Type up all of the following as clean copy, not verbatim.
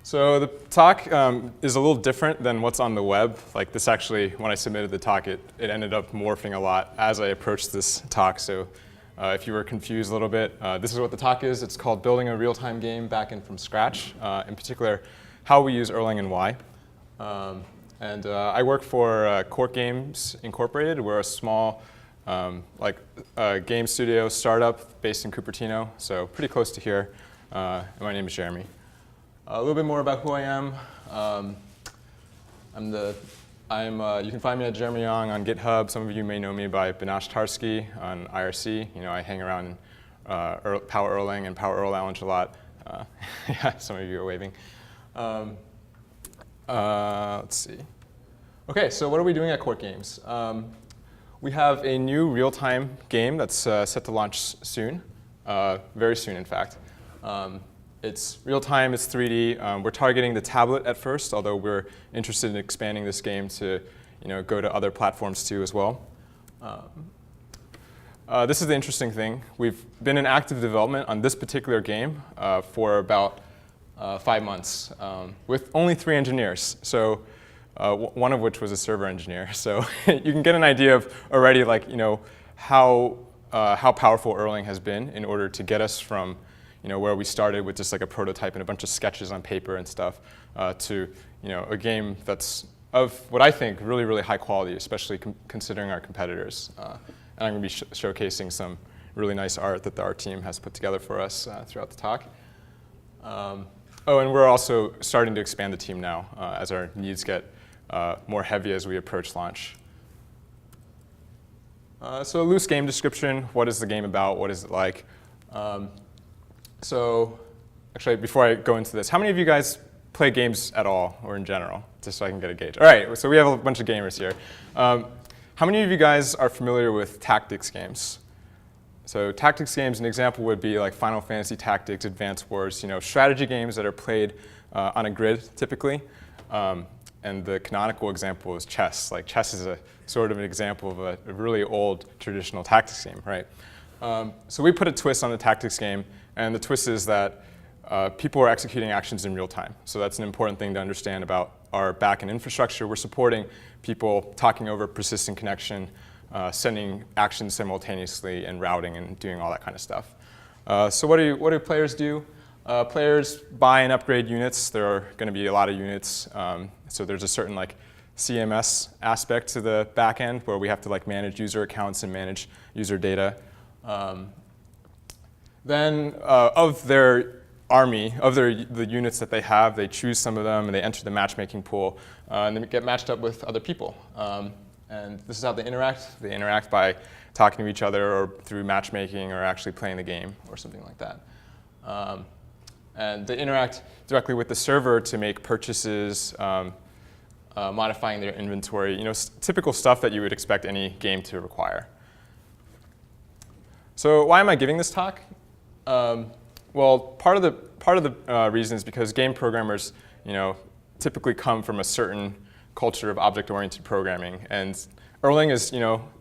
So the talk is a little different than what's on the web. Like this actually, when I submitted the talk, it ended up morphing a lot as I approached this talk. So if you were confused a little bit, this is what the talk is. It's called Building a Real-Time Game Backend from Scratch. In particular, how we use Erlang and why. I work for Cork Games Incorporated. We're a small game studio startup based in Cupertino, so pretty close to here. And my name is Jeremy. A little bit more about who I am. You can find me at Jeremy Young on GitHub. Some of you may know me by Binash Tarski on IRC. I hang around in Power Erlang and Power Erl Lounge a lot. Yeah, some of you are waving. Let's see. OK, so what are we doing at Cork Games? We have a new real-time game that's set to launch soon, very soon, in fact. It's real-time, it's 3D. We're targeting the tablet at first, although we're interested in expanding this game to go to other platforms too as well. This is the interesting thing. We've been in active development on this particular game for about 5 months with only 3 engineers. So one of which was a server engineer. So you can get an idea of already how powerful Erlang has been in order to get us from where we started with just like a prototype and a bunch of sketches on paper and stuff to a game that's of what I think really, really high quality, especially considering our competitors. And I'm going to be showcasing some really nice art that the art team has put together for us throughout the talk. Oh, and we're also starting to expand the team now as our needs get more heavy as we approach launch. So a loose game description. What is the game about? What is it like? So actually, before I go into this, how many of you guys play games at all or in general, just so I can get a gauge? All right, so we have a bunch of gamers here. How many of you guys are familiar with tactics games? So tactics games, an example would be like Final Fantasy Tactics, Advance Wars, strategy games that are played on a grid typically. And the canonical example is chess. Like chess is a sort of an example of a really old traditional tactics game, right? So we put a twist on the tactics game, and the twist is that people are executing actions in real time. So that's an important thing to understand about our backend infrastructure. We're supporting people talking over persistent connection, sending actions simultaneously, and routing and doing all that kind of stuff. So what do players do? Players buy and upgrade units. There are going to be a lot of units. So there's a certain CMS aspect to the backend where we have to manage user accounts and manage user data. Then of their army, of the units that they have, they choose some of them and they enter the matchmaking pool and they get matched up with other people. And this is how they interact. They interact by talking to each other or through matchmaking or actually playing the game or something like that. And they interact directly with the server to make purchases, modifying their inventory, typical stuff that you would expect any game to require. So why am I giving this talk? Well, part of the reason is because game programmers, typically come from a certain culture of object-oriented programming, and Erlang is,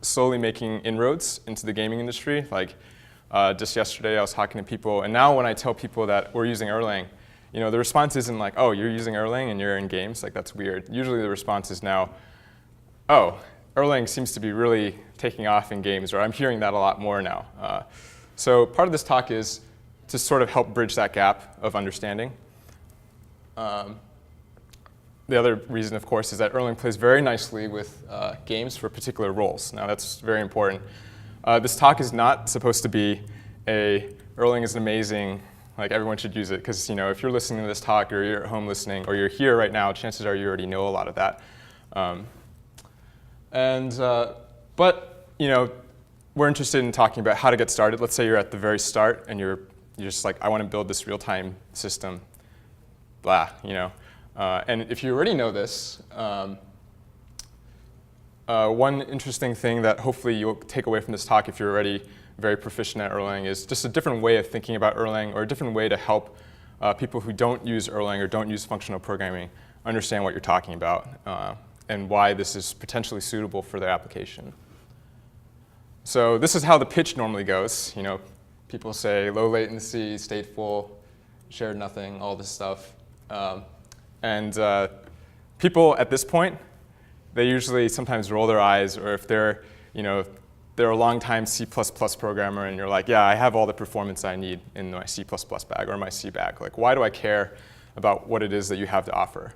slowly making inroads into the gaming industry. Just yesterday, I was talking to people, and now when I tell people that we're using Erlang, the response isn't like, "Oh, you're using Erlang and you're in games." That's weird. Usually, the response is now, "Oh, Erlang seems to be really taking off in games," or "I'm hearing that a lot more now." So part of this talk is to sort of help bridge that gap of understanding. The other reason, of course, is that Erlang plays very nicely with games for particular roles. Now, that's very important. This talk is not supposed to be Erlang is amazing, everyone should use it, because if you're listening to this talk or you're at home listening or you're here right now, chances are you already know a lot of that. But we're interested in talking about how to get started. Let's say you're at the very start and you're just I want to build this real-time system, blah, And if you already know this, one interesting thing that hopefully you'll take away from this talk if you're already very proficient at Erlang is just a different way of thinking about Erlang or a different way to help people who don't use Erlang or don't use functional programming understand what you're talking about and why this is potentially suitable for their application. So this is how the pitch normally goes. People say low latency, stateful, shared nothing, all this stuff. And people at this point, they usually sometimes roll their eyes, or if they're, they're a long-time C++ programmer, and you're like, yeah, I have all the performance I need in my C++ bag or my C bag. Like, why do I care about what it is that you have to offer?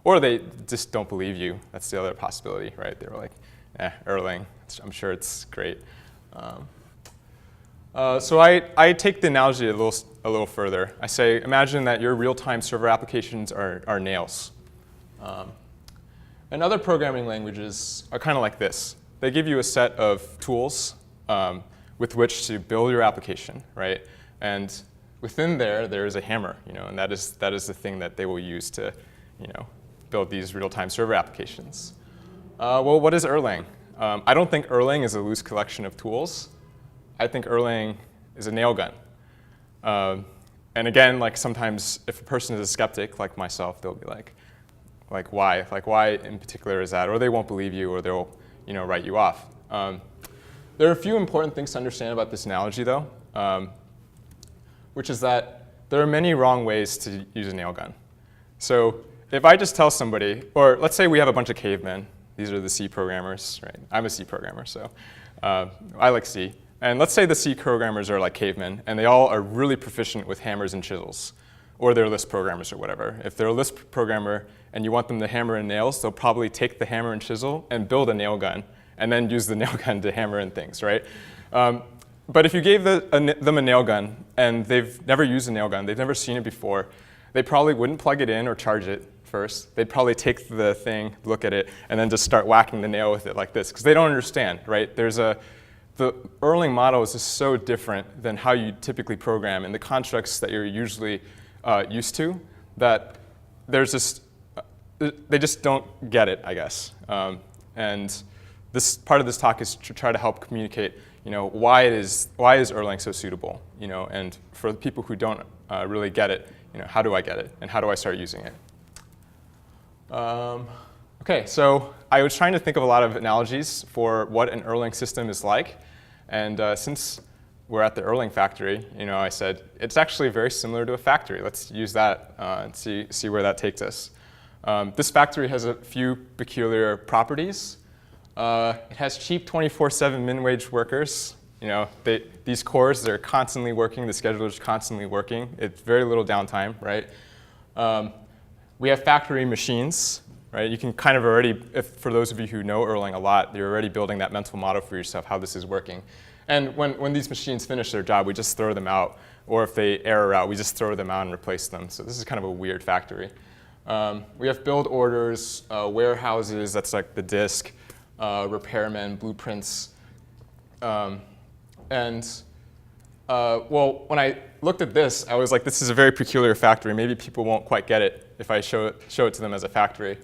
Or they just don't believe you. That's the other possibility, right? They were like, Erlang, I'm sure it's great. So I take the analogy a little further. I say, imagine that your real-time server applications are nails. And other programming languages are kind of like this. They give you a set of tools with which to build your application, right? And within there is a hammer, and that is the thing that they will use to, build these real-time server applications. Well, what is Erlang? I don't think Erlang is a loose collection of tools. I think Erlang is a nail gun. And again, like sometimes if a person is a skeptic like myself, they'll be like why? Like why in particular is that? Or they won't believe you, or they'll write you off. There are a few important things to understand about this analogy though, which is that there are many wrong ways to use a nail gun. So if I just tell somebody, or let's say we have a bunch of cavemen. These are the C programmers, right? I'm a C programmer, so I like C. And let's say the C programmers are like cavemen, and they all are really proficient with hammers and chisels, or they're Lisp programmers or whatever. If they're a Lisp programmer and you want them to hammer in nails, they'll probably take the hammer and chisel and build a nail gun, and then use the nail gun to hammer in things, right? But if you gave them a nail gun, and they've never used a nail gun, they've never seen it before, they probably wouldn't plug it in or charge it first. They'd probably take the thing, look at it, and then just start whacking the nail with it like this, because they don't understand, right? The Erlang model is just so different than how you typically program in the constructs that you're usually used to, that there's just, they just don't get it, I guess. And this part of this talk is to try to help communicate, why is Erlang so suitable, and for the people who don't really get it, how do I get it, and how do I start using it? Okay, so I was trying to think of a lot of analogies for what an Erlang system is like, and since we're at the Erling Factory, I said it's actually very similar to a factory. Let's use that and see where that takes us. This factory has a few peculiar properties. It has cheap 24/7 min-wage workers. These cores, they're constantly working. The scheduler's constantly working. It's very little downtime, right? We have factory machines, right? You can kind of already, for those of you who know Erlang a lot, you're already building that mental model for yourself, how this is working. And when these machines finish their job, we just throw them out. Or if they error out, we just throw them out and replace them. So this is kind of a weird factory. We have build orders, warehouses, that's like the disk, repairmen, blueprints. Well, when I looked at this, I was like, this is a very peculiar factory. Maybe people won't quite get it if I show it to them as a factory.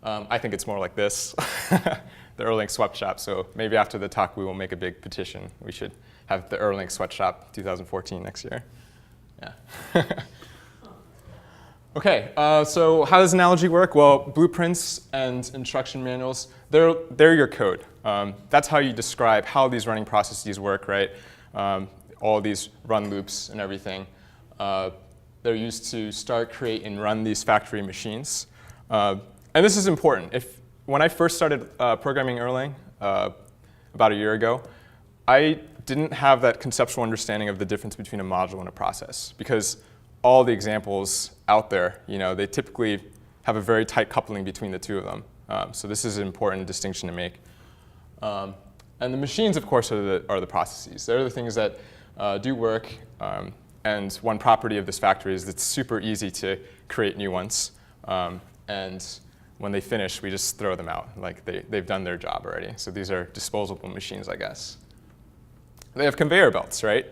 I think it's more like this, the Erlang sweatshop. So maybe after the talk, we will make a big petition. We should have the Erlang sweatshop 2014 next year. Yeah. Okay, so how does analogy work? Well, blueprints and instruction manuals, they're your code. That's how you describe how these running processes work, right? All these run loops and everything. They're used to start, create, and run these factory machines. And this is important. When I first started programming Erlang about a year ago, I didn't have that conceptual understanding of the difference between a module and a process, because all the examples out there, they typically have a very tight coupling between the two of them. So this is an important distinction to make. And the machines, of course, are the processes. They're the things that do work. And one property of this factory is it's super easy to create new ones. And when they finish, we just throw them out. Like they've done their job already. So these are disposable machines, I guess. They have conveyor belts, right?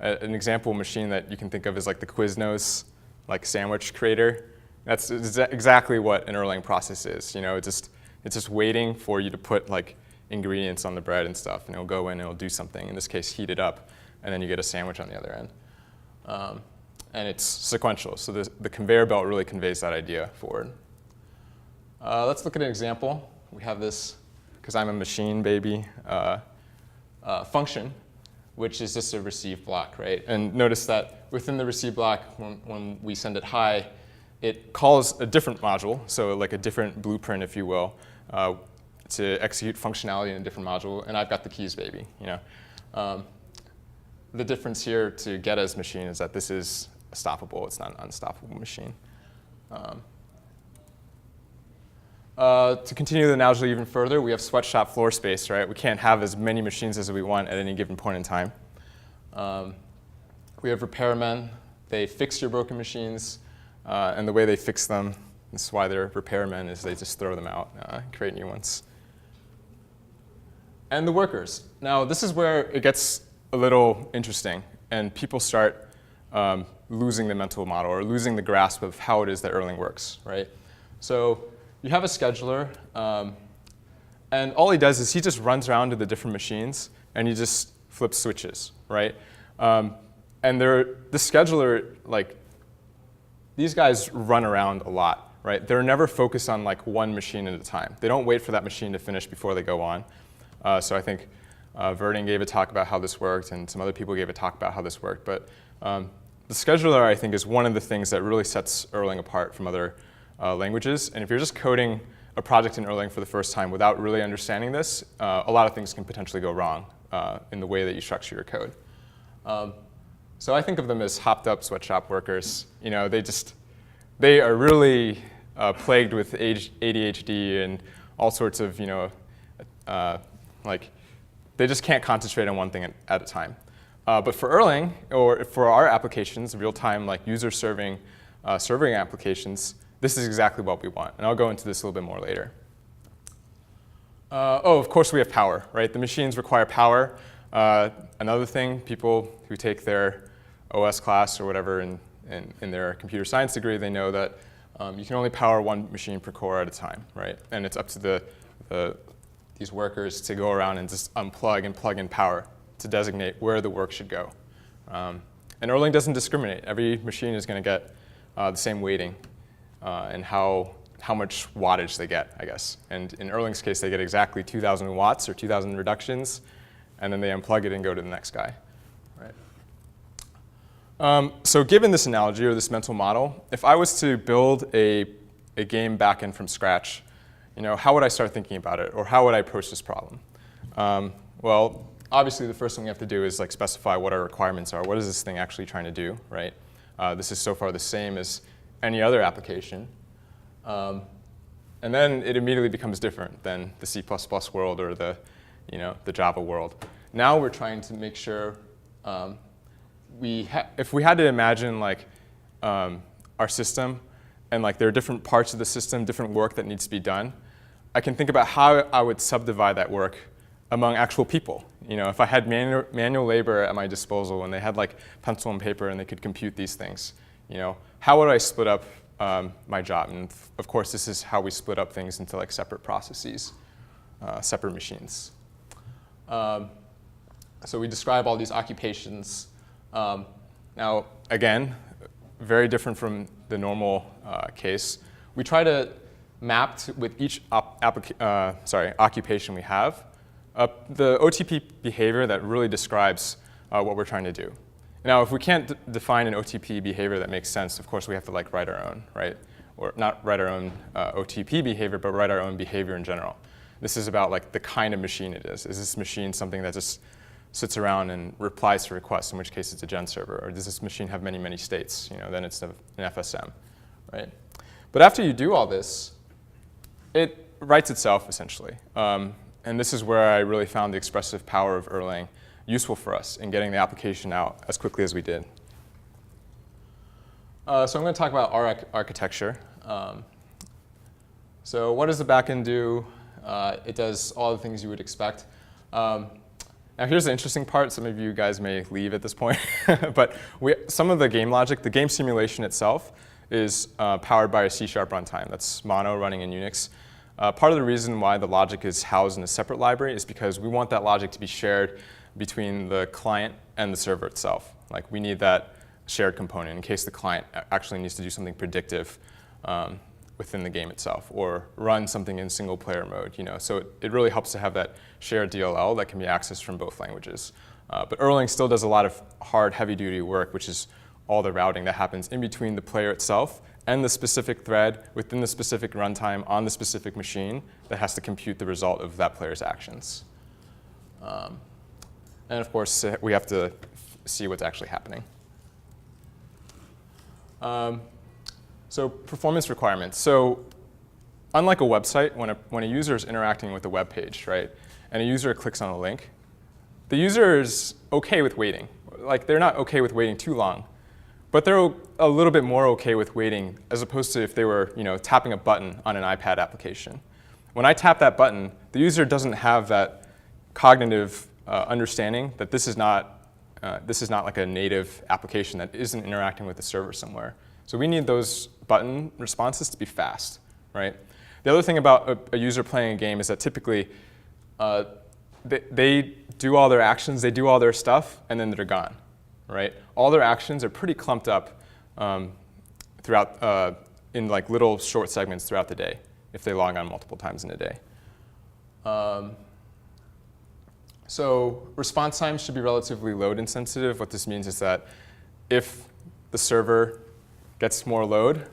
An example machine that you can think of is like the Quiznos, like sandwich creator. That's exactly what an Erlang process is. It's just waiting for you to put like ingredients on the bread and stuff, and it'll go in and it'll do something. In this case, heat it up, and then you get a sandwich on the other end. And it's sequential, so the conveyor belt really conveys that idea forward. Let's look at an example. We have this, because I'm a machine baby, function, which is just a receive block, right? And notice that within the receive block, when we send it hi, it calls a different module, so like a different blueprint, if you will, to execute functionality in a different module, and I've got the keys, baby. The difference here to get as machine is that this is stoppable. It's not an unstoppable machine. To continue the analogy even further, we have sweatshop floor space, right? We can't have as many machines as we want at any given point in time. We have repairmen. They fix your broken machines, and the way they fix them, this is why they're repairmen, is they just throw them out, create new ones. And the workers. Now, this is where it gets a little interesting, and people start losing the mental model or losing the grasp of how it is that Erlang works, right? So you have a scheduler, and all he does is he just runs around to the different machines, and he just flips switches, right? And the scheduler, like, these guys run around a lot, right? They're never focused on like one machine at a time. They don't wait for that machine to finish before they go on. So I think Verding gave a talk about how this worked, and some other people gave a talk about how this worked. But the scheduler, I think, is one of the things that really sets Erlang apart from other languages. And if you're just coding a project in Erlang for the first time without really understanding this, a lot of things can potentially go wrong in the way that you structure your code. So I think of them as hopped up sweatshop workers. They are really plagued with ADHD and all sorts of, they just can't concentrate on one thing at a time. But for Erlang, or for our applications, real-time like user-serving serving applications, this is exactly what we want. And I'll go into this a little bit more later. Of course we have power, right? The machines require power. Another thing, people who take their OS class or whatever in their computer science degree, they know that you can only power one machine per core at a time, right? And it's up to these workers to go around and just unplug and plug in power to designate where the work should go. And Erlang doesn't discriminate. Every machine is going to get the same weighting and how much wattage they get, I guess. And in Erlang's case, they get exactly 2,000 watts or 2,000 reductions, and then they unplug it and go to the next guy. Right? So given this analogy or this mental model, if I was to build a game backend from scratch, how would I start thinking about it, or how would I approach this problem? Well, obviously, the first thing we have to do is like specify what our requirements are. What is this thing actually trying to do, right? This is so far the same as any other application. And then it immediately becomes different than the C++ world or the Java world. Now we're trying to make sure if we had to imagine like our system and like there are different parts of the system, different work that needs to be done, I can think about how I would subdivide that work among actual people. If I had manual labor at my disposal and they had like pencil and paper and they could compute these things, how would I split up my job? And of course, this is how we split up things into like separate processes, separate machines. So we describe all these occupations. Now, again, very different from the normal case. We try to map with each occupation we have the OTP behavior that really describes what we're trying to do. Now, if we can't define an OTP behavior that makes sense, of course, we have to like write our own, right? Or not write our own OTP behavior, but write our own behavior in general. This is about like the kind of machine it is. Is this machine something that just sits around and replies to requests, in which case it's a gen server? Or does this machine have many, many states? Then it's an FSM, right? But after you do all this, it writes itself, essentially. And this is where I really found the expressive power of Erlang useful for us in getting the application out as quickly as we did. So I'm going to talk about our architecture. So what does the backend do? It does all the things you would expect. Now here's the interesting part. Some of you guys may leave at this point. But some of the game logic, the game simulation itself, is powered by a C# runtime. That's Mono running in Unix. Part of the reason why the logic is housed in a separate library is because we want that logic to be shared between the client and the server itself. Like we need that shared component in case the client actually needs to do something predictive within the game itself or run something in single player mode. So it really helps to have that shared DLL that can be accessed from both languages. But Erlang still does a lot of hard, heavy-duty work, which is all the routing that happens in between the player itself and the specific thread within the specific runtime on the specific machine that has to compute the result of that player's actions. And of course, we have to see what's actually happening. So performance requirements. So unlike a website, when a user is interacting with a web page, right, and a user clicks on a link, the user is OK with waiting. Like, they're not OK with waiting too long, but they're a little bit more OK with waiting as opposed to if they were tapping a button on an iPad application. When I tap that button, the user doesn't have that cognitive understanding that this is not like a native application that isn't interacting with the server somewhere. So we need those button responses to be fast, right? The other thing about a user playing a game is that typically they do all their actions, they do all their stuff, and then they're gone, right? All their actions are pretty clumped up throughout in like little short segments throughout the day if they log on multiple times in a day. So response times should be relatively load insensitive. What this means is that if the server gets more load,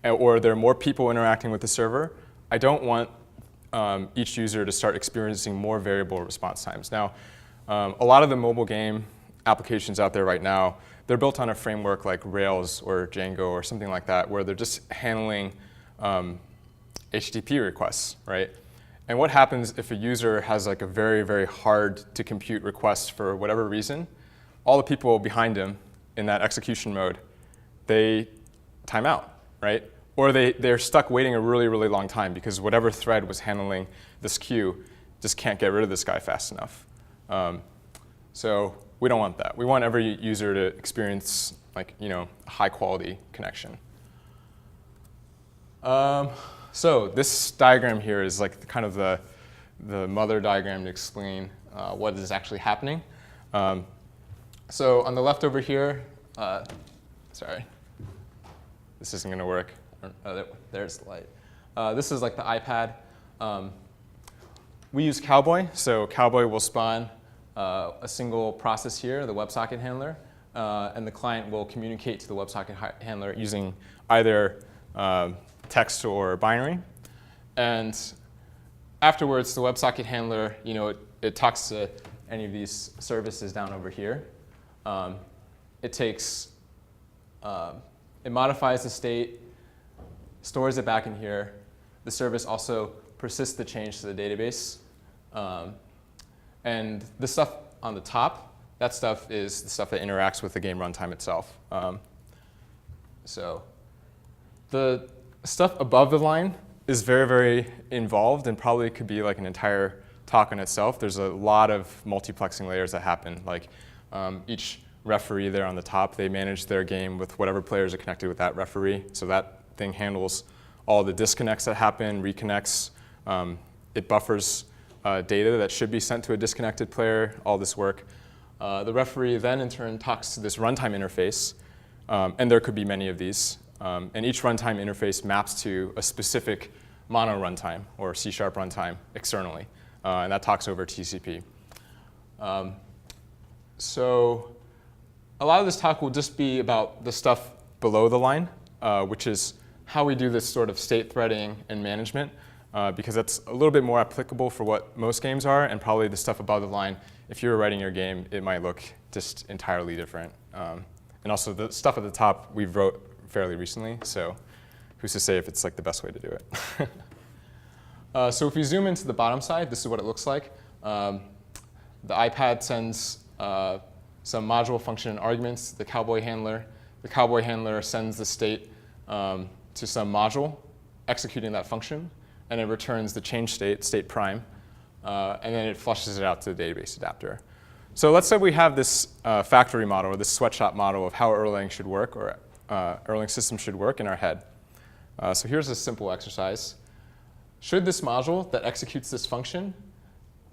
or there are more people interacting with the server, I don't want each user to start experiencing more variable response times. Now, a lot of the mobile game applications out there right now, they're built on a framework like Rails or Django or something like that, where they're just handling HTTP requests, right? And what happens if a user has like a very, very hard to compute request for whatever reason? All the people behind him in that execution mode, they time out, right? Or they're stuck waiting a really, really long time because whatever thread was handling this queue just can't get rid of this guy fast enough. So we don't want that. We want every user to experience like a high quality connection. So this diagram here is like kind of the mother diagram to explain what is actually happening. So on the left over here, sorry, this isn't going to work. There's the light. This is like the iPad. We use Cowboy. So Cowboy will spawn a single process here, the WebSocket handler, and the client will communicate to the WebSocket handler using either text or binary. And afterwards, the WebSocket handler, it talks to any of these services down over here. It modifies the state, stores it back in here. The service also persists the change to the database. And the stuff on the top, that stuff is the stuff that interacts with the game runtime itself. So the stuff above the line is very, very involved and probably could be like an entire talk in itself. There's a lot of multiplexing layers that happen. Like each referee there on the top, they manage their game with whatever players are connected with that referee. So that thing handles all the disconnects that happen, reconnects. It buffers data that should be sent to a disconnected player, all this work. The referee then in turn talks to this runtime interface, and there could be many of these. And each runtime interface maps to a specific mono runtime or C# runtime externally, and that talks over TCP. So a lot of this talk will just be about the stuff below the line, which is how we do this sort of state threading and management, because that's a little bit more applicable for what most games are, and probably the stuff above the line, if you were writing your game, it might look just entirely different. And also the stuff at the top we wrote fairly recently, so who's to say if it's like the best way to do it. So if we zoom into the bottom side, this is what it looks like. The iPad sends some module function and arguments to the Cowboy handler. The Cowboy handler sends the state to some module executing that function, and it returns the change state, state prime, and then it flushes it out to the database adapter. So let's say we have this factory model, or this sweatshop model of how Erlang should work, or Erlang system should work in our head. So here's a simple exercise. Should this module that executes this function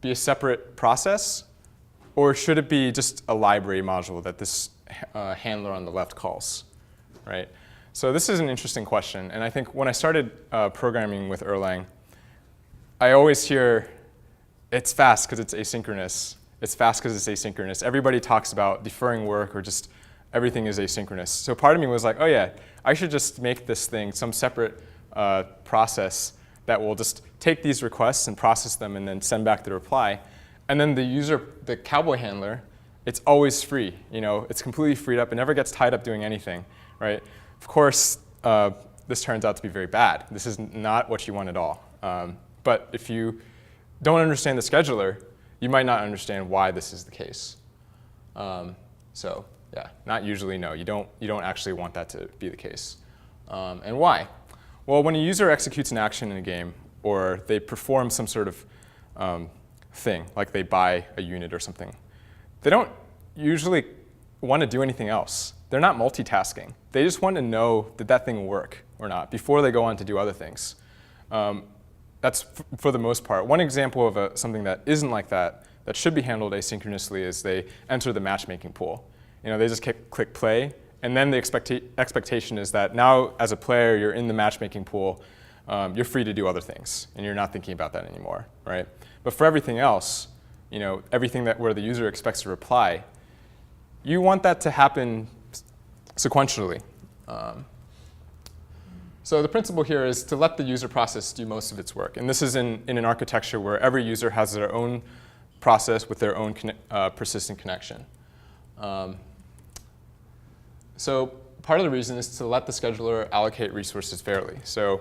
be a separate process, or should it be just a library module that this handler on the left calls, right? So this is an interesting question, and I think when I started programming with Erlang, I always hear, it's fast because it's asynchronous. It's fast because it's asynchronous. Everybody talks about deferring work or just everything is asynchronous. So part of me was like, oh yeah, I should just make this thing some separate process that will just take these requests and process them and then send back the reply. And then the user, the Cowboy handler, it's always free. It's completely freed up. It never gets tied up doing anything, right? Of course, this turns out to be very bad. This is not what you want at all. But if you don't understand the scheduler, you might not understand why this is the case. So yeah, not usually, no. You don't actually want that to be the case. And why? Well, when a user executes an action in a game, or they perform some sort of thing, like they buy a unit or something, they don't usually want to do anything else. They're not multitasking. They just want to know, did that thing work or not, before they go on to do other things. That's for the most part. One example of something that isn't like that, that should be handled asynchronously, is they enter the matchmaking pool. They just click play, and then the expectation is that now, as a player, you're in the matchmaking pool. You're free to do other things, and you're not thinking about that anymore, right? But for everything else, everything where the user expects a reply, you want that to happen sequentially. So the principle here is to let the user process do most of its work. And this is in an architecture where every user has their own process with their own persistent connection. So part of the reason is to let the scheduler allocate resources fairly. So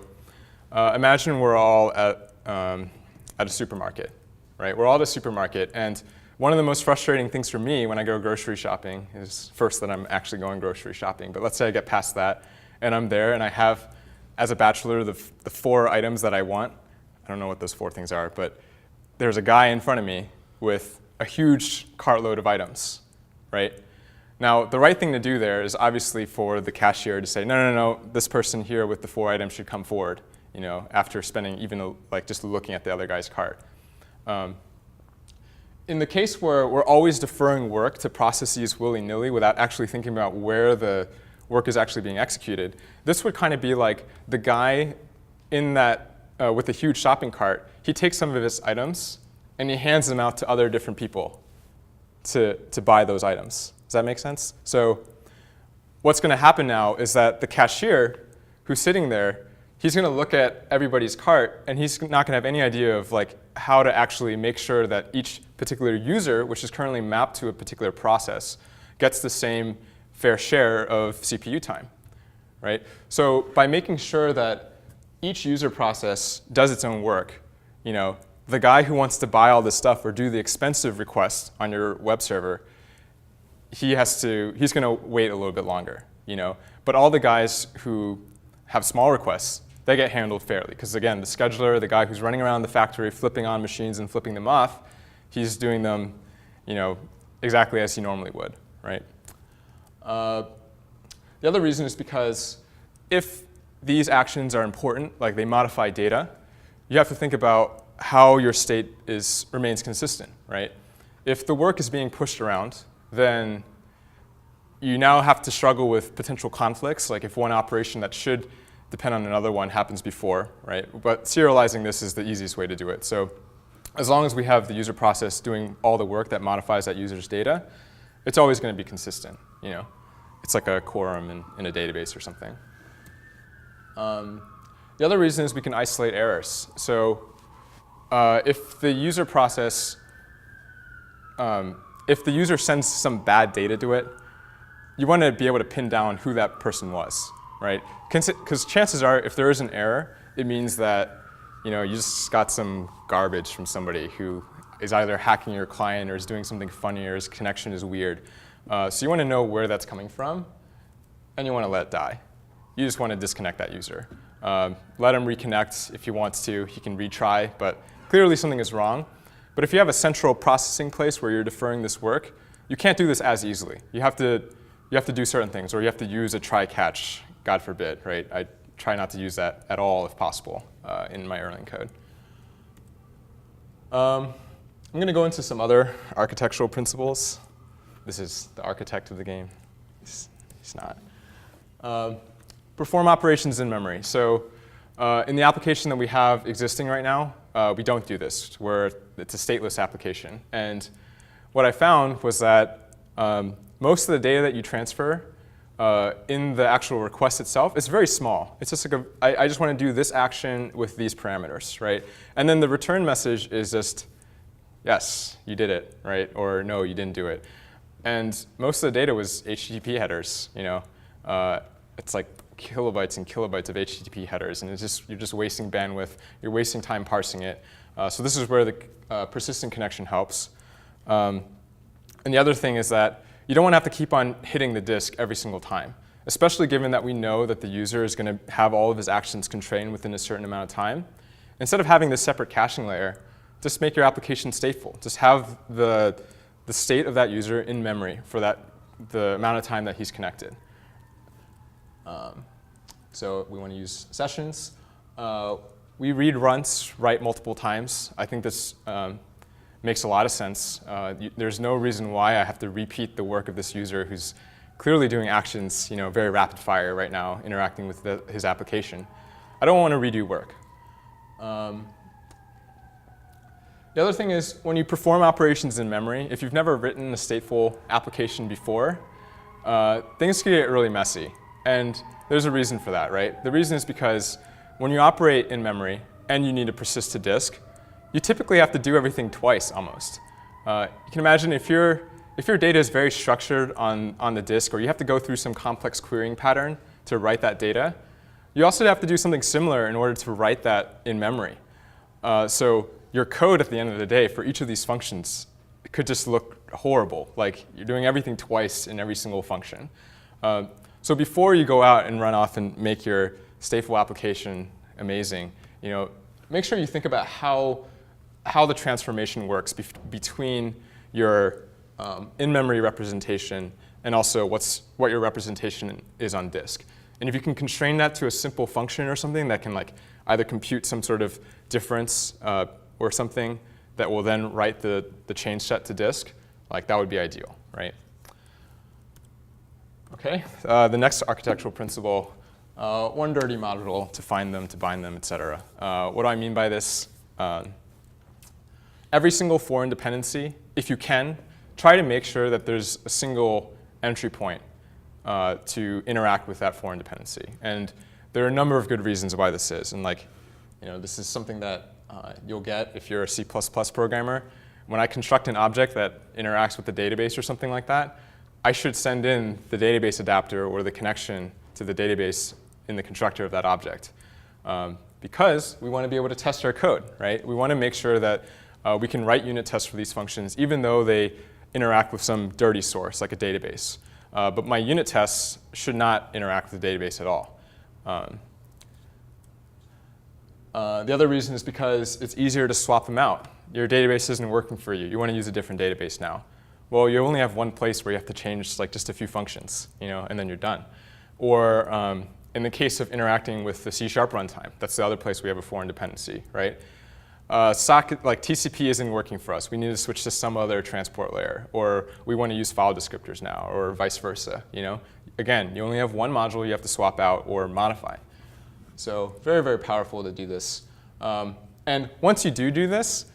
imagine we're all at a supermarket, right? We're all at a supermarket, and one of the most frustrating things for me when I go grocery shopping is first that I'm actually going grocery shopping. But let's say I get past that, and I'm there, and I have, as a bachelor, the 4 items that I want. I don't know what those 4 things are, but there's a guy in front of me with a huge cartload of items, right? Now, the right thing to do there is obviously for the cashier to say, no, this person here with the 4 items should come forward, after spending even just looking at the other guy's cart. In the case where we're always deferring work to processes willy-nilly without actually thinking about where the work is actually being executed, this would kind of be like the guy in that with a huge shopping cart. He takes some of his items and he hands them out to other different people to buy those items. Does that make sense? So what's going to happen now is that the cashier who's sitting there, he's going to look at everybody's cart, and he's not going to have any idea of how to actually make sure that each particular user, which is currently mapped to a particular process, gets the same fair share of CPU time, right? So by making sure that each user process does its own work, the guy who wants to buy all this stuff or do the expensive request on your web server, he's going to wait a little bit longer, But all the guys who have small requests, they get handled fairly. Because again, the scheduler, the guy who's running around the factory flipping on machines and flipping them off, he's doing them exactly as he normally would, right? The other reason is because if these actions are important, like they modify data, you have to think about how your state remains consistent, right? If the work is being pushed around, then you now have to struggle with potential conflicts, like if one operation that should depend on another one happens before, right? But serializing this is the easiest way to do it. So as long as we have the user process doing all the work that modifies that user's data, it's always going to be consistent, It's like a quorum in a database or something. The other reason is we can isolate errors. So if the user process, if the user sends some bad data to it, you want to be able to pin down who that person was, right? Because chances are, if there is an error, it means that you just got some garbage from somebody who is either hacking your client or is doing something funny or his connection is weird. So you want to know where that's coming from, and you want to let it die. You just want to disconnect that user. Let him reconnect if he wants to. He can retry, but clearly something is wrong. But if you have a central processing place where you're deferring this work, you can't do this as easily. You have to do certain things, or you have to use a try-catch, God forbid, right? I try not to use that at all if possible in my Erlang code. I'm going to go into some other architectural principles. This is the architect of the game. He's not. Perform operations in memory. So in the application that we have existing right now, we don't do this, where it's a stateless application. And what I found was that most of the data that you transfer in the actual request itself is very small. It's just like I just want to do this action with these parameters, right? And then the return message is just, yes, you did it, right? Or no, you didn't do it. And most of the data was HTTP headers, you know. It's like kilobytes and kilobytes of HTTP headers, and you're just wasting bandwidth. You're wasting time parsing it. So this is where the persistent connection helps. And the other thing is that you don't want to have to keep on hitting the disk every single time, especially given that we know that the user is going to have all of his actions constrained within a certain amount of time. Instead of having this separate caching layer, just make your application stateful. Just have the state of that user in memory for the amount of time that he's connected. So we want to use sessions. We read once, write multiple times. I think this makes a lot of sense. There's no reason why I have to repeat the work of this user who's clearly doing actions, you know, very rapid fire right now, interacting with his application. I don't want to redo work. The other thing is when you perform operations in memory, if you've never written a stateful application before, things can get really messy. And there's a reason for that, right? The reason is because when you operate in memory and you need to persist to disk, you typically have to do everything twice almost. You can imagine if your data is very structured on the disk, or you have to go through some complex querying pattern to write that data, you also have to do something similar in order to write that in memory. So your code at the end of the day for each of these functions could just look horrible, like you're doing everything twice in every single function. So before you go out and run off and make your stateful application amazing, you know, make sure you think about how the transformation works between your in-memory representation and also what your representation is on disk. And if you can constrain that to a simple function or something that can like either compute some sort of difference or something that will then write the change set to disk, like that would be ideal, right? Okay, the next architectural principle, one dirty module to find them, to bind them, etc. What do I mean by this? Every single foreign dependency, if you can, try to make sure that there's a single entry point to interact with that foreign dependency. And there are a number of good reasons why this is. And like, you know, this is something that you'll get if you're a C++ programmer. When I construct an object that interacts with the database or something like that, I should send in the database adapter or the connection to the database in the constructor of that object. Because we want to be able to test our code, right? We want to make sure that we can write unit tests for these functions, even though they interact with some dirty source, like a database. But my unit tests should not interact with the database at all. The other reason is because it's easier to swap them out. Your database isn't working for you. You want to use a different database now. Well, you only have one place where you have to change like just a few functions, you know, and then you're done. Or in the case of interacting with the C# runtime, that's the other place we have a foreign dependency, right? Socket, like TCP isn't working for us. We need to switch to some other transport layer, or we want to use file descriptors now, or vice versa. You know, again, you only have one module you have to swap out or modify. So very, very powerful to do this. And once you do this,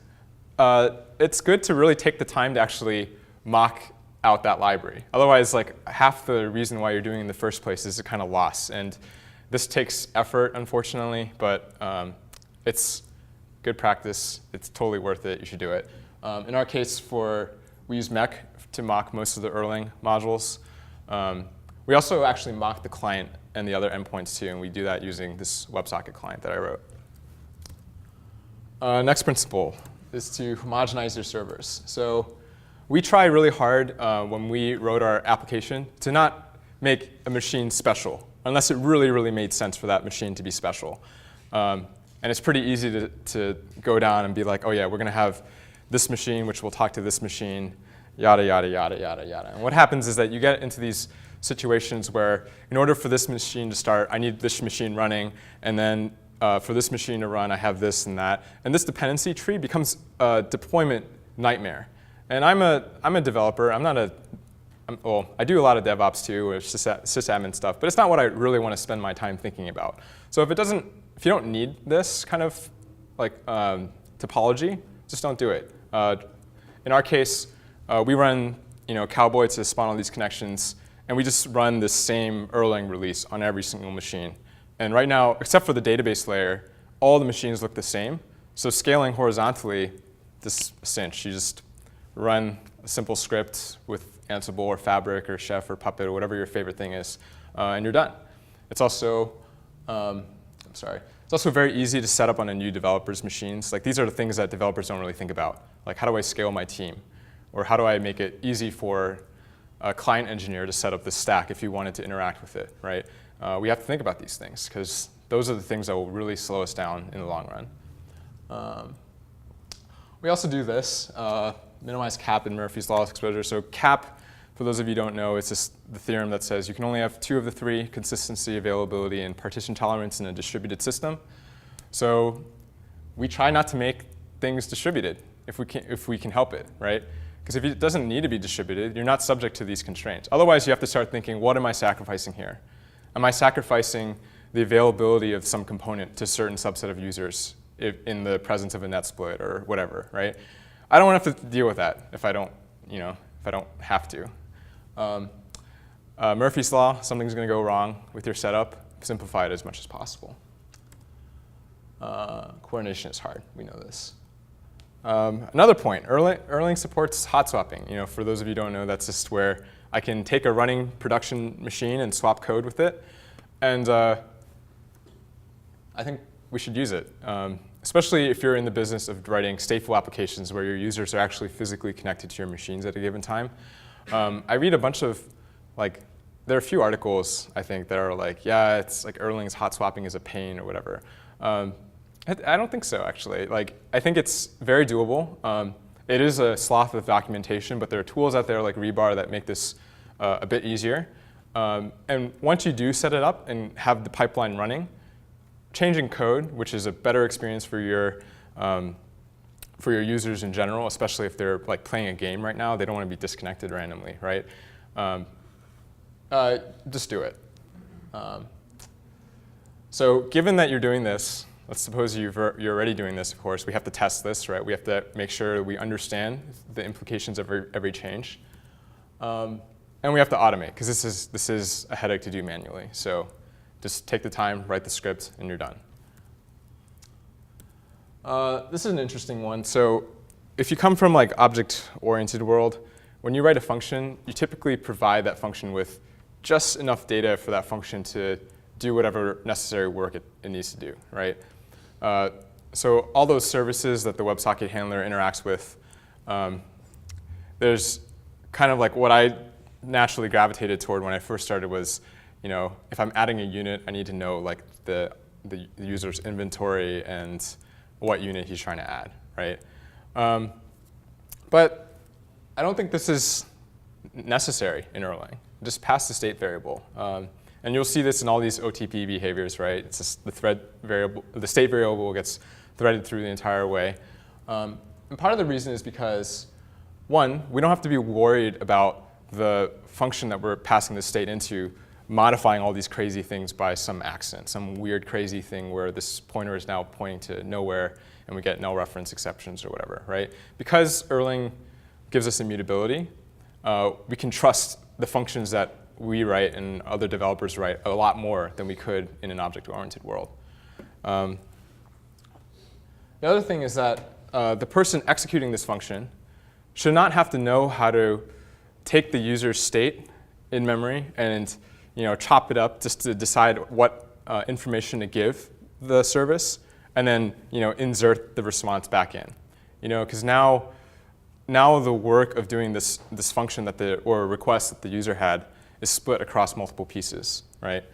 it's good to really take the time to actually mock out that library. Otherwise, like half the reason why you're doing it in the first place is a kind of loss. And this takes effort, unfortunately, but it's good practice. It's totally worth it. You should do it. In our case, we use mech to mock most of the Erlang modules. We also actually mock the client and the other endpoints too, and we do that using this WebSocket client that I wrote. Next principle is to homogenize your servers. So we try really hard when we wrote our application to not make a machine special, unless it really, really made sense for that machine to be special. And it's pretty easy to go down and be like, oh yeah, we're going to have this machine, which will talk to this machine, yada, yada, yada, yada, yada. And what happens is that you get into these situations where in order for this machine to start, I need this machine running, and then for this machine to run, I have this and that. And this dependency tree becomes a deployment nightmare. And I'm a developer. Well, I do a lot of DevOps too, or sysadmin stuff, but it's not what I really want to spend my time thinking about. So if you don't need this kind of like topology, just don't do it. In our case, we run Cowboy to spawn all these connections, and we just run this same Erlang release on every single machine. And right now, except for the database layer, all the machines look the same. So scaling horizontally, this cinch. You just run a simple script with Ansible or Fabric or Chef or Puppet or whatever your favorite thing is, and you're done. It's also, it's also very easy to set up on a new developer's machines. Like, these are the things that developers don't really think about. Like, how do I scale my team? Or how do I make it easy for a client engineer to set up the stack if you wanted to interact with it, right? We have to think about these things, because those are the things that will really slow us down in the long run. We also do this, minimize cap in Murphy's Law exposure. So cap, for those of you who don't know, it's just the theorem that says you can only have 2 of the 3, consistency, availability, and partition tolerance in a distributed system. So we try not to make things distributed if we can help it, right? Because if it doesn't need to be distributed, you're not subject to these constraints. Otherwise, you have to start thinking, what am I sacrificing here? Am I sacrificing the availability of some component to a certain subset of users in the presence of a net split or whatever, right? I don't want to have to deal with that if I don't have to. Murphy's Law, something's going to go wrong with your setup, simplify it as much as possible. Coordination is hard, we know this. Another point, Erlang supports hot swapping. For those of you who don't know, that's just where I can take a running production machine and swap code with it. And I think we should use it, especially if you're in the business of writing stateful applications where your users are actually physically connected to your machines at a given time. I read a bunch of, there are a few articles, I think, that are like, yeah, it's like Erlang's hot swapping is a pain or whatever. I don't think so, actually. I think it's very doable. It is a sloth of documentation, but there are tools out there like rebar that make this a bit easier. And once you do set it up and have the pipeline running, changing code, which is a better experience for your users in general, especially if they're playing a game right now, they don't want to be disconnected randomly, right? Just do it. So given that you're doing this, let's suppose you're already doing this, of course. We have to test this, right? We have to make sure we understand the implications of every change. And we have to automate, because this is a headache to do manually. So just take the time, write the script, and you're done. This is an interesting one. So if you come from object-oriented world, when you write a function, you typically provide that function with just enough data for that function to do whatever necessary work it needs to do, right? So all those services that the WebSocket handler interacts with, there's kind of what I naturally gravitated toward when I first started was, if I'm adding a unit, I need to know the user's inventory and what unit he's trying to add, right? But I don't think this is necessary in Erlang. Just pass the state variable. And you'll see this in all these OTP behaviors, right? It's just the state variable gets threaded through the entire way. And part of the reason is because, one, we don't have to be worried about the function that we're passing the state into modifying all these crazy things by some accident, some weird crazy thing where this pointer is now pointing to nowhere and we get null reference exceptions or whatever, right? Because Erlang gives us immutability, we can trust the functions that we write and other developers write a lot more than we could in an object-oriented world. The other thing is that the person executing this function should not have to know how to take the user's state in memory and chop it up just to decide what information to give the service, and then insert the response back in. Because now the work of doing this function or request that the user had is split across multiple pieces, right?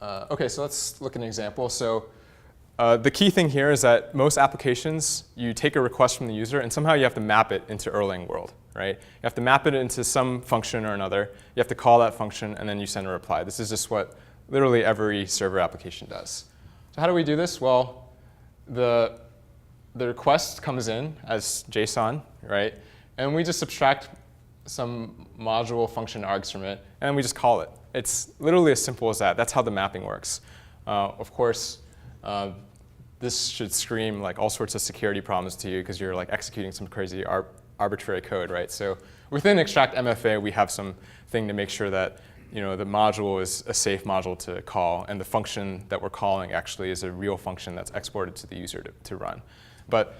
OK, so let's look at an example. So the key thing here is that most applications, you take a request from the user, and somehow you have to map it into Erlang world, right? You have to map it into some function or another. You have to call that function, and then you send a reply. This is just what literally every server application does. So how do we do this? Well, the request comes in as JSON, right? And we just subtract some module function args from it, and we just call it. It's literally as simple as that. That's how the mapping works. Of course, this should scream like all sorts of security problems to you because you're like executing some crazy arbitrary code, right? So within extract MFA, we have some thing to make sure that the module is a safe module to call, and the function that we're calling actually is a real function that's exported to the user to run. But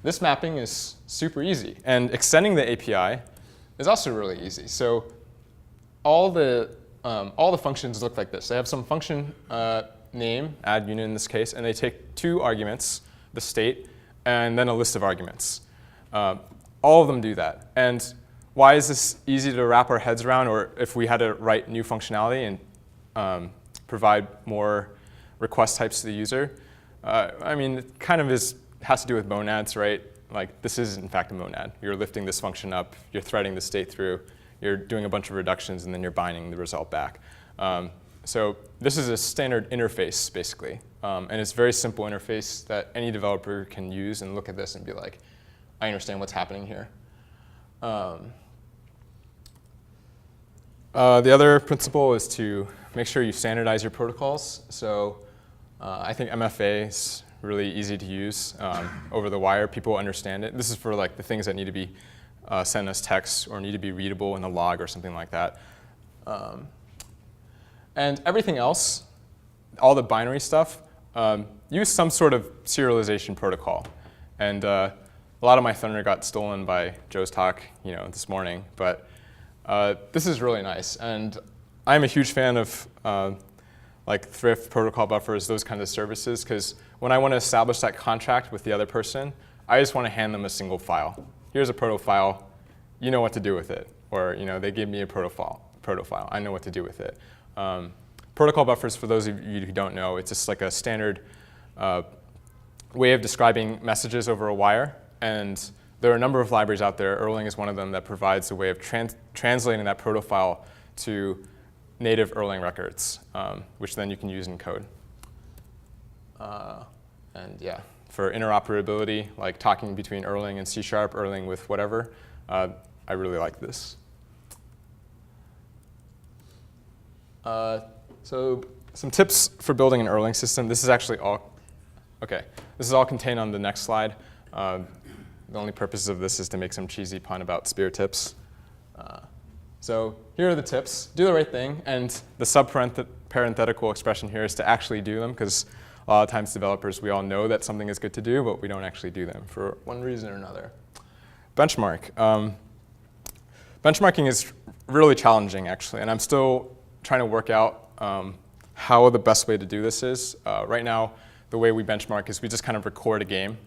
this mapping is super easy, and extending the API is also really easy. So all the functions look like this. They have some function name, add unit in this case, and they take 2 arguments, the state, and then a list of arguments. All of them do that. And why is this easy to wrap our heads around, or if we had to write new functionality and provide more request types to the user? I mean, it kind of has to do with monads, right? Like, this is, in fact, a monad. You're lifting this function up. You're threading the state through. You're doing a bunch of reductions, and then you're binding the result back. So this is a standard interface, basically. And it's a very simple interface that any developer can use and look at this and be like, I understand what's happening here. The other principle is to make sure you standardize your protocols. So I think MFA is really easy to use over the wire. People understand it. This is for like the things that need to be sent as text or need to be readable in a log or something like that. And everything else, all the binary stuff, use some sort of serialization protocol. And a lot of my thunder got stolen by Joe's talk, this morning. But this is really nice. And I'm a huge fan of like thrift, protocol buffers, those kinds of services, because when I want to establish that contract with the other person, I just want to hand them a single file. Here's a proto file. You know what to do with it. Or they give me a proto file. I know what to do with it. Protocol buffers, for those of you who don't know, it's just like a standard way of describing messages over a wire. And there are a number of libraries out there. Erlang is one of them that provides a way of translating that proto file to native Erlang records, which then you can use in code. And yeah, for interoperability, like talking between Erlang and C#, Erlang with whatever, I really like this. So some tips for building an Erlang system. This is actually all, okay. This is all contained on the next slide. The only purpose of this is to make some cheesy pun about spear tips. So here are the tips. Do the right thing. And the sub-parenthetical expression here is to actually do them, because a lot of times developers, we all know that something is good to do, but we don't actually do them for one reason or another. Benchmark. Benchmarking is really challenging, actually. And I'm still trying to work out how the best way to do this is. Right now, the way we benchmark is we just kind of record a game.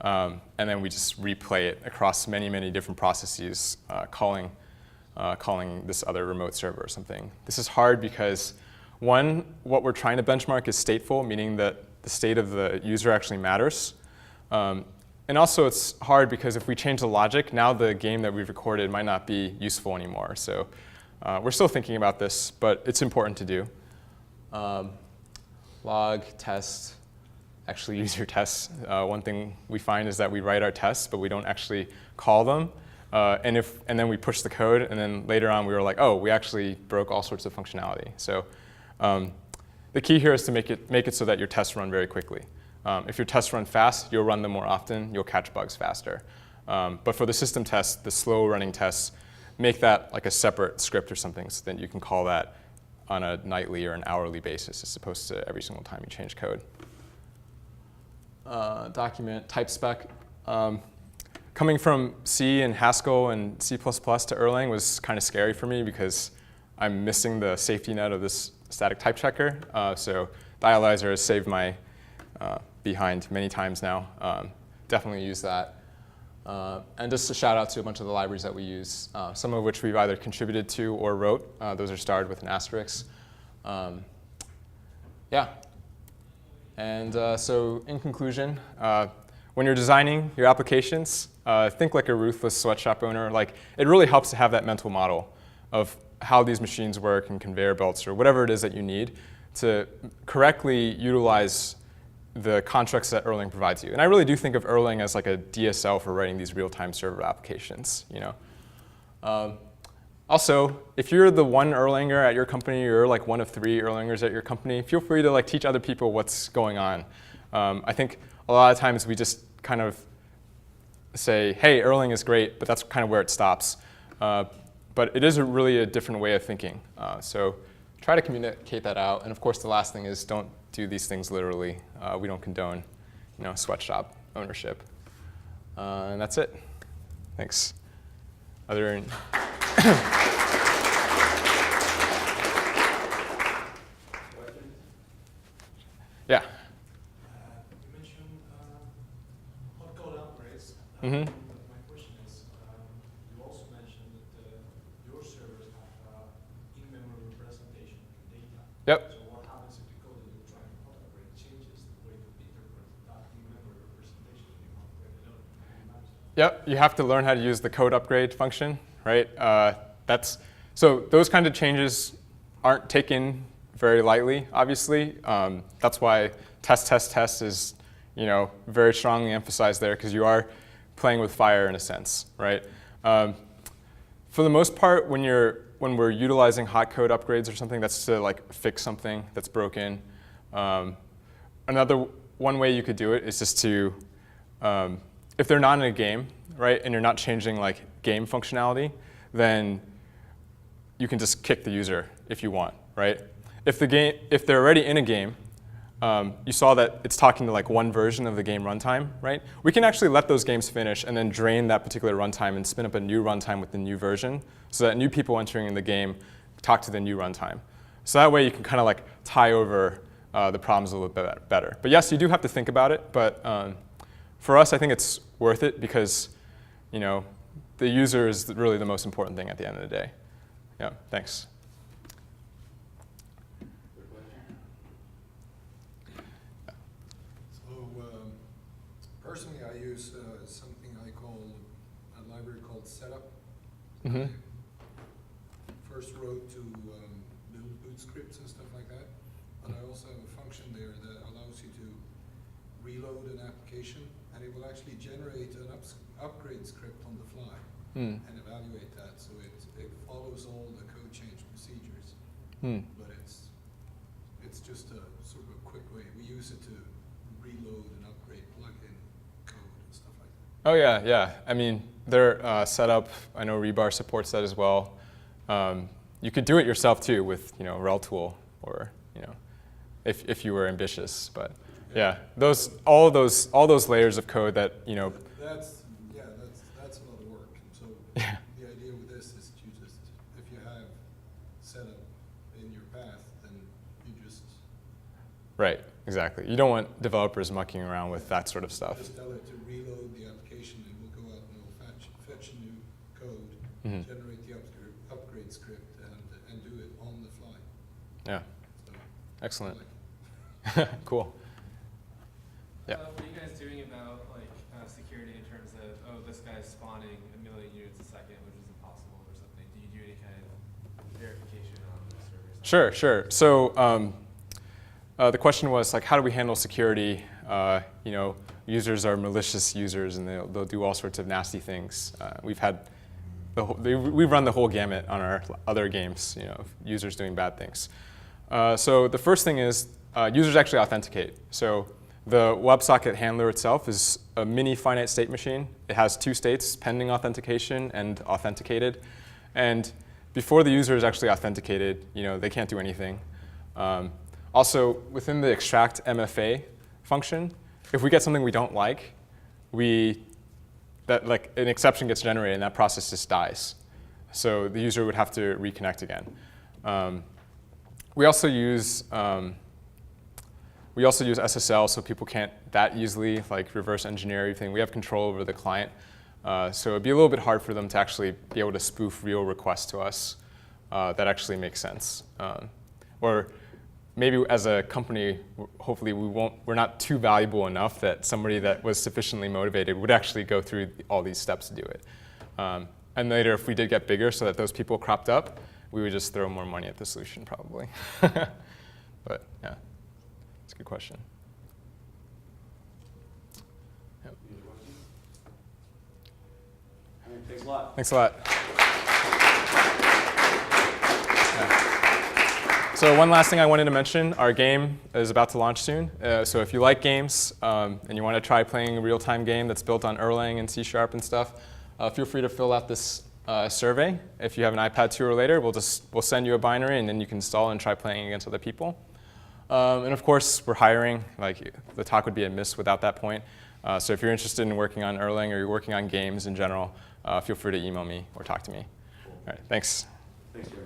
And then we just replay it across many, many different processes, calling this other remote server or something. This is hard because, one, what we're trying to benchmark is stateful, meaning that the state of the user actually matters. And also it's hard because if we change the logic, now the game that we've recorded might not be useful anymore. So we're still thinking about this, but it's important to do. Log, test, actually use your tests. One thing we find is that we write our tests, but we don't actually call them. And then we push the code, and then later on we were like, oh, we actually broke all sorts of functionality. So the key here is to make it so that your tests run very quickly. If your tests run fast, you'll run them more often. You'll catch bugs faster. But for the system tests, the slow running tests, make that like a separate script or something so that you can call that on a nightly or an hourly basis as opposed to every single time you change code. Document, type spec. Coming from C and Haskell and C++ to Erlang was kind of scary for me because I'm missing the safety net of this static type checker. So Dialyzer has saved my behind many times now. Definitely use that. And just a shout out to a bunch of the libraries that we use, some of which we've either contributed to or wrote. Those are starred with an asterisk. Yeah. And so in conclusion, when you're designing your applications, think like a ruthless sweatshop owner. Like, it really helps to have that mental model of how these machines work and conveyor belts or whatever it is that you need to correctly utilize the constructs that Erlang provides you. And I really do think of Erlang as like a DSL for writing these real-time server applications. Also, if you're the one Erlanger at your company, or like one of 3 Erlangers at your company, feel free to like teach other people what's going on. I think a lot of times we just kind of say, hey, Erlang is great, but that's kind of where it stops. But it is really a different way of thinking. So try to communicate that out. And of course, the last thing is don't do these things literally. We don't condone sweatshop ownership. And that's it. Thanks. Other yeah. You mentioned hot code upgrades. Mm-hmm. My question is, you also mentioned that your servers have in-memory representation of data. Yep. So what happens if the code that you're trying to hot upgrade changes the way you interpret that in-memory representation that you want to play alone? Yep, you have to learn how to use the code upgrade function, right? So those kind of changes aren't taken very lightly, obviously. That's why test is, very strongly emphasized there, because you are playing with fire in a sense, right? For the most part, when we're utilizing hot code upgrades or something, that's to like fix something that's broken. One way you could do it is just to, if they're not in a game, right, and you're not changing like game functionality, then you can just kick the user if you want, right? If they're already in a game, you saw that it's talking to like one version of the game runtime, right? We can actually let those games finish and then drain that particular runtime and spin up a new runtime with the new version, so that new people entering in the game talk to the new runtime. So that way you can kind of like tie over the problems a little bit better. But yes, you do have to think about it. But for us, I think it's worth it because, the user is really the most important thing at the end of the day. Yeah, thanks. Personally, I use something I call a library called setup. Mm-hmm. First wrote to build boot scripts and stuff like that. But I also have a function there that allows you to reload an application, and it will actually generate an upgrade script on the fly and evaluate that. So it follows all the code change procedures. But it's just a sort of a quick way. We use it to reload and upgrade plugin code and stuff like that. Oh yeah. I mean, their setup, I know Rebar supports that as well. You could do it yourself too with RelTool, or if you were ambitious. But yeah, all those layers of code that That's a lot of work. So yeah. The idea with this is you just, if you have setup in your path, then you just Right, exactly. You don't want developers mucking around with that sort of stuff. just tell it to reload the application, and we'll go out and we'll fetch a new code, generate the upgrade script, and do it on the fly. Yeah, So, excellent. I like it. Cool. Yeah. What are you guys doing about security in terms of, this guy's spawning 1 million units a second, which is impossible or something? Do you do any kind of verification on the servers? Sure. So the question was like, how do we handle security? Users are malicious users, and they'll do all sorts of nasty things. We've run the whole gamut on our other games, of users doing bad things. So the first thing is users actually authenticate. So the WebSocket handler itself is a mini finite state machine. It has 2 states, pending authentication and authenticated. And before the user is actually authenticated, they can't do anything. Also, within the extract MFA function, if we get something we don't like, an exception gets generated and that process just dies. So the user would have to reconnect again. We also use SSL, so people can't that easily reverse engineer everything. We have control over the client. So it'd be a little bit hard for them to actually be able to spoof real requests to us that actually make sense. Or maybe as a company, hopefully we're not too valuable enough that somebody that was sufficiently motivated would actually go through all these steps to do it. And later, if we did get bigger so that those people cropped up, we would just throw more money at the solution probably. But yeah, it's a good question. Yep. Thanks a lot. Thanks a lot. Yeah. So one last thing I wanted to mention, our game is about to launch soon. So if you like games and you want to try playing a real-time game that's built on Erlang and C# and stuff, feel free to fill out this survey. If you have an iPad 2 or later, we'll send you a binary and then you can install and try playing against other people. And of course, we're hiring. Like, the talk would be a miss without that point. So if you're interested in working on Erlang or you're working on games in general, feel free to email me or talk to me. All right, thanks. Thanks, Gary.